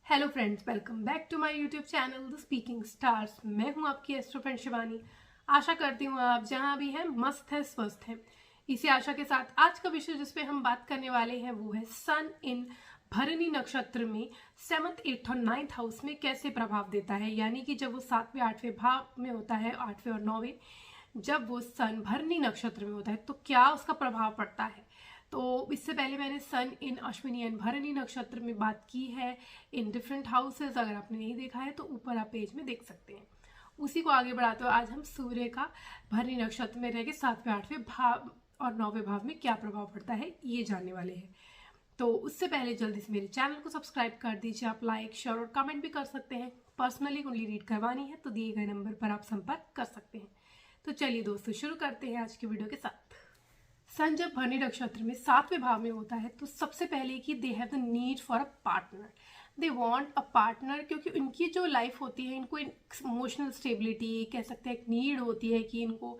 Hello friends, welcome back to my YouTube channel the speaking stars. मैं हूं आपकी astro friend Shivani. आशा करती हूं आप जहां भी हैं मस्त है, स्वस्थ है। इसी आशा के साथ आज का विषय जिस पे हम बात करने वाले हैं वो है सन इन भरणी नक्षत्र में 7th, 8th और 9th हाउस में कैसे प्रभाव देता है। यानी कि जब वो 7वें 8वें भाव में होता है, 8वें और 9वें, जब वो सन भरणी नक्षत्र में होता है तो क्या उसका प्रभाव पड़ता है। तो इससे पहले मैंने सन इन अश्विनी एंड भरणी नक्षत्र में बात की है इन डिफरेंट हाउसेस। अगर आपने नहीं देखा है तो ऊपर आप पेज में देख सकते हैं। उसी को आगे बढ़ाते हुए आज हम सूर्य का भरणी नक्षत्र में रह के 7वें 8वें भाव और 9वें भाव में क्या प्रभाव पड़ता है ये जानने वाले हैं। तो उससे पहले जल्दी से मेरे चैनल को सब्सक्राइब कर दीजिए। आप लाइक, शेयर और कमेंट भी कर सकते हैं। पर्सनली कुंडली रीड करवानी है तो दिए गए नंबर पर आप संपर्क कर सकते हैं। तो चलिए दोस्तों, शुरू करते हैं आज की वीडियो के साथ। सन जब भरणी नक्षत्र में 7वें भाव में होता है तो सबसे पहले कि दे have the need for a partner. They want a partner, क्योंकि उनकी जो लाइफ होती है, इनको इमोशनल स्टेबिलिटी कह सकते हैं, एक नीड होती है कि इनको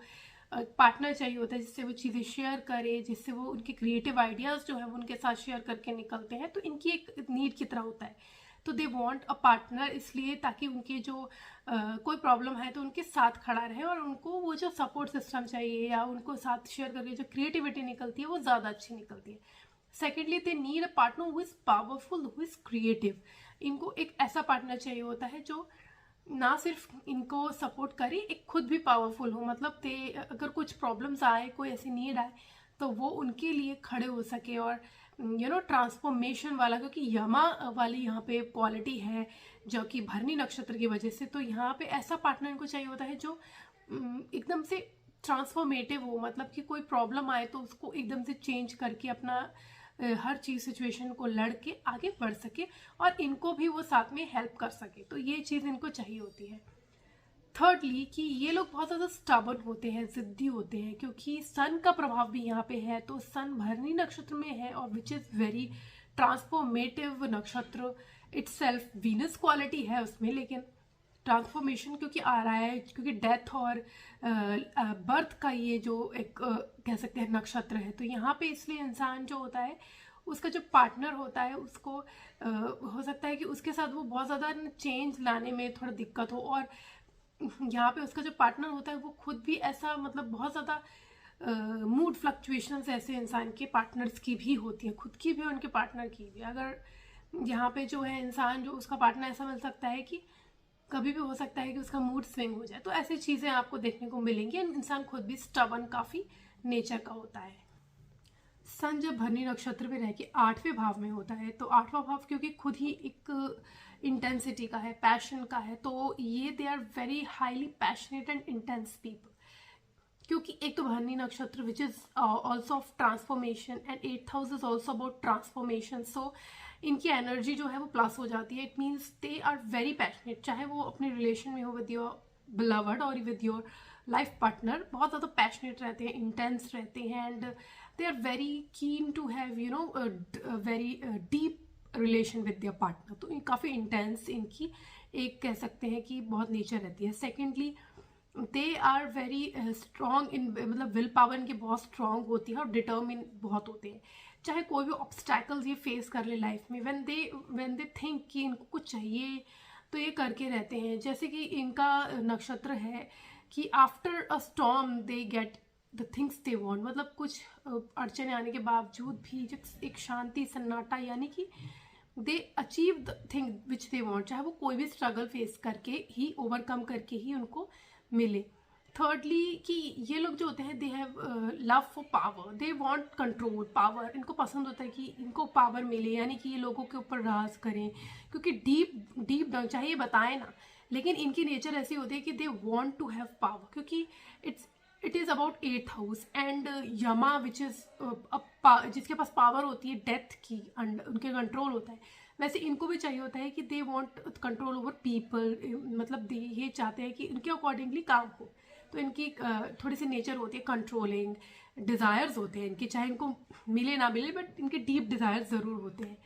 पार्टनर चाहिए होता है जिससे वो चीज़ें शेयर करे, जिससे वो उनके क्रिएटिव आइडियाज़ जो है वो उनके साथ शेयर करके निकलते हैं। तो इनकी एक नीड की तरह होता है। तो दे वांट अ पार्टनर इसलिए ताकि उनके जो कोई प्रॉब्लम है तो उनके साथ खड़ा रहे और उनको वो जो सपोर्ट सिस्टम चाहिए या उनको साथ शेयर करके जो क्रिएटिविटी निकलती है वो ज़्यादा अच्छी निकलती है। Secondly, they need a partner who is powerful, who is creative. इनको एक ऐसा पार्टनर चाहिए होता है जो ना सिर्फ इनको सपोर्ट करे, एक खुद भी पावरफुल हो। मतलब ते अगर कुछ प्रॉब्लम्स आए, कोई ऐसी नीड आए तो वो उनके लिए खड़े हो सके। और ट्रांसफॉर्मेशन वाला, क्योंकि यमा वाली यहाँ पे क्वालिटी है जो कि भरणी नक्षत्र की वजह से, तो यहाँ पे ऐसा पार्टनर इनको चाहिए होता है जो एकदम से ट्रांसफॉर्मेटिव हो। मतलब कि कोई प्रॉब्लम आए तो उसको एकदम से चेंज करके अपना हर चीज़ सिचुएशन को लड़ के आगे बढ़ सके और इनको भी वो साथ में हेल्प कर सके। तो ये चीज़ इनको चाहिए होती है। थर्डली कि ये लोग बहुत ज़्यादा स्टबर्न होते हैं, ज़िद्दी होते हैं, क्योंकि सन का प्रभाव भी यहाँ पे है। तो सन भरणी नक्षत्र में है और विच इज़ वेरी ट्रांसफॉर्मेटिव नक्षत्र इटसेल्फ। वीनस क्वालिटी है उसमें, लेकिन ट्रांसफॉर्मेशन क्योंकि आ रहा है, क्योंकि डेथ और बर्थ का ये जो एक कह सकते हैं नक्षत्र है, तो यहाँ पे इसलिए इंसान जो होता है उसका जो पार्टनर होता है उसको हो सकता है कि उसके साथ वो बहुत ज़्यादा चेंज लाने में थोड़ा दिक्कत हो। और यहाँ पे उसका जो पार्टनर होता है वो खुद भी ऐसा, मतलब बहुत ज़्यादा मूड फ्लक्चुएशंस ऐसे इंसान के पार्टनर्स की भी होती हैं, खुद की भी और उनके पार्टनर की भी। अगर यहाँ पे जो है इंसान जो उसका पार्टनर ऐसा मिल सकता है कि कभी भी हो सकता है कि उसका मूड स्विंग हो जाए। तो ऐसी चीज़ें आपको देखने को मिलेंगी। इंसान खुद भी स्टबर्न काफ़ी नेचर का होता है। सन जब भरणी नक्षत्र में रह के 8वें भाव में होता है तो 8वां भाव क्योंकि खुद ही एक इंटेंसिटी का है, पैशन का है, तो ये they are very highly passionate and intense people. क्योंकि एक तो Bharani nakshatra which is also of transformation and 8th house is also about transformation. So इनकी एनर्जी जो है वो प्लस हो जाती है। It means they are very passionate, चाहे वो अपने रिलेशन में हो विद योर बिलवर्ड और विद योर लाइफ पार्टनर, बहुत ज़्यादा पैशनेट रहते हैं, इंटेंस रहते हैं and they are very keen to have very deep relation with their partner. तो काफ़ी इंटेंस इनकी एक कह सकते हैं कि बहुत नेचर रहती है। Secondly, they are very strong in, मतलब विल पावर इनकी बहुत स्ट्रॉन्ग होती है और डिटर्मिन बहुत होते हैं। चाहे कोई भी ऑब्स्टैकल्स ये फेस कर ले लाइफ में, व्हेन दे थिंक कि इनको कुछ चाहिए तो ये करके रहते हैं। जैसे कि इनका नक्षत्र है कि after a storm they get the things they want. मतलब कुछ अड़चने आने के बावजूद भी जब एक शांति सन्नाटा, यानी कि they achieve the thing which they want, चाहे वो कोई भी स्ट्रगल फेस करके ही, ओवरकम करके ही उनको मिले। थर्डली कि ये लोग जो होते हैं they have love for power, they want control, power इनको पसंद होता है कि इनको पावर मिले, यानी कि ये लोगों के ऊपर राज करें। क्योंकि डीप डाउन चाहे ये बताएं ना, लेकिन इनकी नेचर ऐसी होती है कि they want to have power. क्योंकि it is about 8th house and Yama which is जिसके पास पावर होती है डेथ की, उनके कंट्रोल होता है। वैसे इनको भी चाहिए होता है कि they want control over people, मतलब ये चाहते हैं कि इनके अकॉर्डिंगली काम हो। तो इनकी थोड़ी सी नेचर होती है कंट्रोलिंग, डिज़ायर्स होते हैं इनके, चाहे इनको मिले ना मिले बट इनके डीप डिज़ायर्स ज़रूर होते हैं।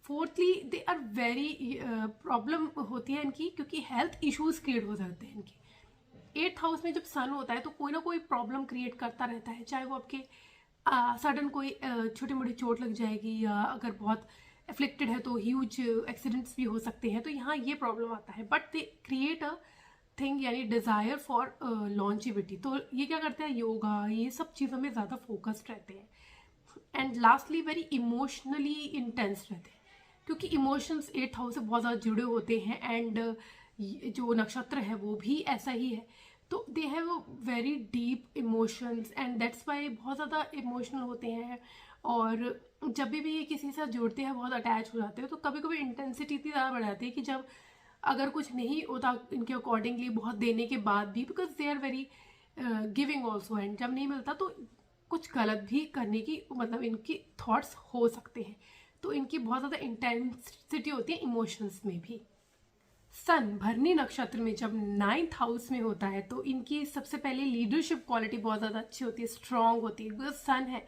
Fourthly, they are very problem होती है इनकी, क्योंकि हेल्थ इश्यूज क्रिएट हो जाते हैं इनके। 8th हाउस में जब सन होता है तो कोई ना कोई प्रॉब्लम क्रिएट करता रहता है, चाहे वो आपके सडन कोई छोटी मोटी चोट लग जाएगी, या अगर बहुत एफ्लिक्टेड है तो ह्यूज एक्सीडेंट्स भी हो सकते हैं, तो यहाँ ये प्रॉब्लम आता है। But they create a thing यानी डिज़ायर फॉर लॉन्जिविटी। तो ये क्या करते हैं, योगा ये सब चीज़ों में ज़्यादा फोकस्ड रहते हैं। And lastly very emotionally intense रहते हैं, क्योंकि इमोशंस 8th हाउस से बहुत ज़्यादा जुड़े होते हैं। एंड जो नक्षत्र है वो भी ऐसा ही है, तो दे have very deep emotions and that's why बहुत ज़्यादा इमोशनल होते हैं। और जब भी ये किसी से जुड़ते हैं, बहुत अटैच हो जाते हैं, तो कभी कभी इंटेंसिटी इतनी ज़्यादा बढ़ जाती है कि जब अगर कुछ नहीं होता इनके अकॉर्डिंगली बहुत देने के बाद भी, because they are very giving also, and जब नहीं मिलता तो कुछ गलत भी करने की मतलब इनकी थॉट्स हो सकते हैं। तो इनकी बहुत ज़्यादा इंटेंसिटी होती है इमोशंस में भी। सन भरनी नक्षत्र में जब 9th हाउस में होता है तो इनकी सबसे पहले लीडरशिप क्वालिटी बहुत ज़्यादा अच्छी होती है, स्ट्रांग होती है, बिकॉज सन है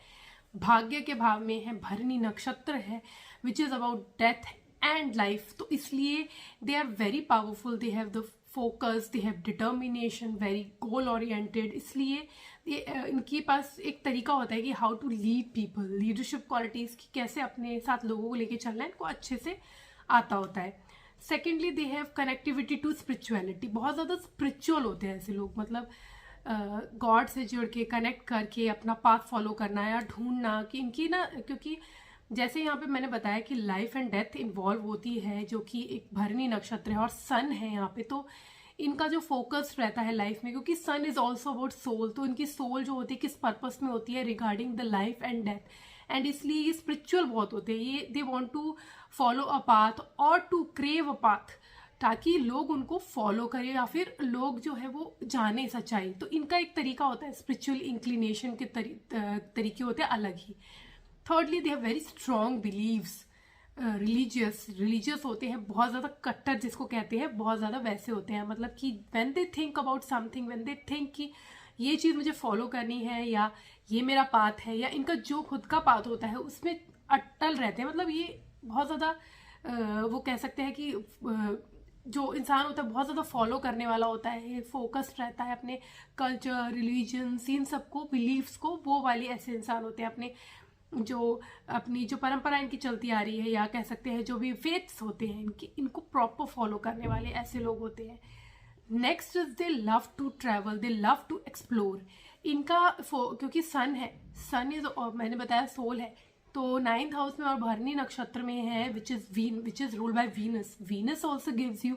भाग्य के भाव में है, भरनी नक्षत्र है which is about death and life. तो इसलिए they are very powerful, they have the focus, they have determination, very goal oriented. इसलिए इनके पास एक तरीका होता है कि how to lead people, leadership qualities की कैसे अपने साथ लोगों को लेके चलना है, इनको अच्छे से आता होता है। Secondly they have connectivity to spirituality, बहुत ज़्यादा स्पिरिचुअल होते हैं ऐसे लोग, मतलब गॉड से जुड़ के कनेक्ट करके अपना पाथ फॉलो करना या ढूंढना कि इनकी ना, क्योंकि जैसे यहाँ पे मैंने बताया कि लाइफ एंड डेथ इन्वॉल्व होती है, जो कि एक भरनी नक्षत्र है और सन है यहाँ पे, तो इनका जो फोकस रहता है लाइफ में, क्योंकि सन इज ऑल्सो अबाउट सोल, तो इनकी सोल जो होती है किस पर्पस में होती है, regarding the life and death, and इसलिए ये स्पिरिचुअल बहुत होते हैं। ये they want to follow a path और टू क्रेव अ पाथ, ताकि लोग उनको फॉलो करें या फिर लोग जो है वो जाने सच्चाई। तो इनका एक तरीका होता है, स्पिरिचुअल इंक्लिनेशन के तरीके होते हैं अलग ही। Thirdly they have very strong believes, religious होते हैं, बहुत ज़्यादा कट्टर जिसको कहते हैं, बहुत ज़्यादा वैसे होते हैं, मतलब कि when they think about something, when they think कि ये चीज़ मुझे फॉलो करनी है या ये मेरा पाथ है, या इनका जो खुद का पाथ होता है उसमें अटल रहते हैं। मतलब ये बहुत ज़्यादा वो कह सकते हैं कि जो इंसान होता है बहुत ज़्यादा फॉलो करने वाला होता है, फोकस्ड रहता है अपने कल्चर, रिलीजन्स, इन सबको, बिलीव्स को, वो वाले ऐसे इंसान होते हैं। अपनी जो परंपरा इनकी चलती आ रही है, या कह सकते हैं जो भी फेथ्स होते हैं इनकी, इनको प्रॉपर फॉलो करने वाले ऐसे लोग होते हैं। Next is they love to travel, they love to explore. इनका क्योंकि सन है, सन इज मैंने बताया सोल है, तो 9th हाउस में और भरनी नक्षत्र में है which is ruled by Venus. Venus also gives you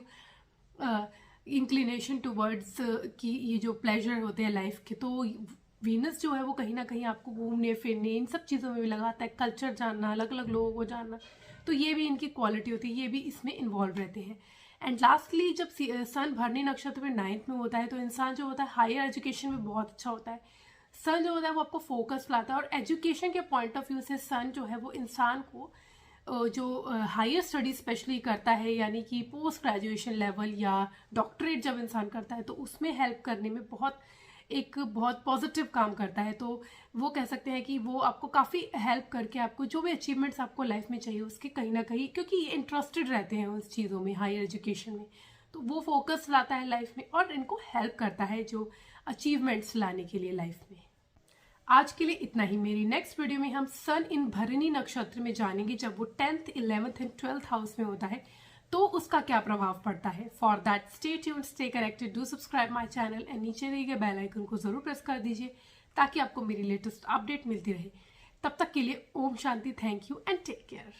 inclination towards कि ये जो प्लेजर होते हैं लाइफ के, तो वीनस जो है वो कहीं ना कहीं आपको घूमने फिरने इन सब चीज़ों में भी लगाता है, कल्चर जानना, अलग अलग लोगों को जानना, तो ये भी इनकी क्वालिटी होती है, ये भी इसमें इन्वॉल्व रहते हैं। एंड लास्टली जब सन भरनी नक्षत्र में 9th में होता है तो इंसान जो होता है हायर एजुकेशन में बहुत अच्छा होता है। सन जो होता है वो आपको फोकस लाता है, और एजुकेशन के पॉइंट ऑफ व्यू से सन जो है वो इंसान को जो हायर स्टडी स्पेशली करता है, यानी कि पोस्ट ग्रेजुएशन लेवल या डॉक्टरेट जब इंसान करता है तो उसमें हेल्प करने में बहुत पॉजिटिव काम करता है। तो वो कह सकते हैं कि वो आपको काफ़ी हेल्प करके आपको जो भी अचीवमेंट्स आपको लाइफ में चाहिए उसके कहीं ना कहीं, क्योंकि ये इंटरेस्टेड रहते हैं उस चीज़ों में, हायर एजुकेशन में, तो वो फोकस लाता है लाइफ में और इनको हेल्प करता है जो अचीवमेंट्स लाने के लिए लाइफ में। आज के लिए इतना ही। मेरी नेक्स्ट वीडियो में हम सन इन भरनी नक्षत्र में जानेंगे, जब वो 10th, 11th and 12th house में होता है तो उसका क्या प्रभाव पड़ता है। For that stay tuned, stay connected, do subscribe my channel and नीचे दिए गए बेल आइकन को जरूर प्रेस कर दीजिए ताकि आपको मेरी लेटेस्ट अपडेट मिलती रहे। तब तक के लिए ओम शांति, thank you and take care.